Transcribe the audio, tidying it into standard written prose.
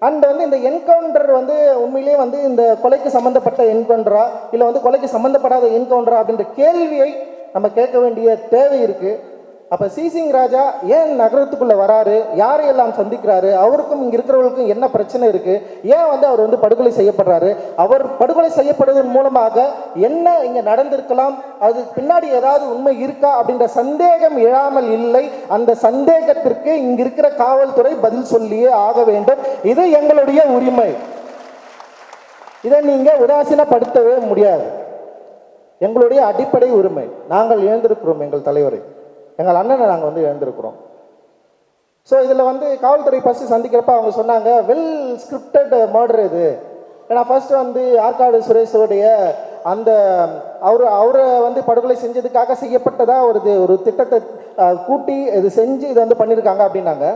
And வந்து இந்த encounter வந்து உண்மையிலேயே வந்து இந்த கொலைக்கு சம்மந்தப்பட்ட என்கவுண்டரா இல்லை வந்து கொலைக்கு சம்மந்தப்படாத என்கவுண்டரா அப்படின்ற கேள்வியை நம்ம கேட்க வேண்டிய தேவை இருக்குது. அப்போ சிசிங் ராஜா ஏன் நகரத்துக்குள்ளே வராரு, யாரையெல்லாம் சந்திக்கிறாரு, அவருக்கும் இங்கே இருக்கிறவங்களுக்கும் என்ன பிரச்சனை இருக்குது, ஏன் வந்து அவர் வந்து படுகொலை செய்யப்படுறாரு, அவர் படுகொலை செய்யப்படுவதன் மூலமாக என்ன இங்கே நடந்திருக்கலாம், அது பின்னாடி ஏதாவது உண்மை இருக்கா அப்படின்ற சந்தேகம் எழாமல் இல்லை. அந்த சந்தேகத்திற்கு இங்கே இருக்கிற காவல்துறை பதில் சொல்லியே ஆக வேண்டும். இது எங்களுடைய உரிமை. இதை நீங்கள் உதாசீனப்படுத்தவே முடியாது. எங்களுடைய அடிப்படை உரிமை. நாங்கள் இழந்திருக்கிறோம் எங்கள் தலைவரை, எங்கள் அண்ணனை நாங்கள் வந்து இழந்திருக்கிறோம். ஸோ இதில் வந்து காவல்துறை ஃபஸ்ட்டு சந்திக்கிறப்ப அவங்க சொன்னாங்க, வெல் ஸ்கிரிப்டட் மர்டர் இது. ஏன்னா ஃபஸ்ட்டு வந்து ஆற்காடு சுரேஷோடைய அந்த அவரை வந்து படுகொலை செஞ்சதுக்காக செய்யப்பட்டதாக ஒரு திட்டத்தை கூட்டி இது செஞ்சு இதை வந்து பண்ணியிருக்காங்க அப்படின்னாங்க.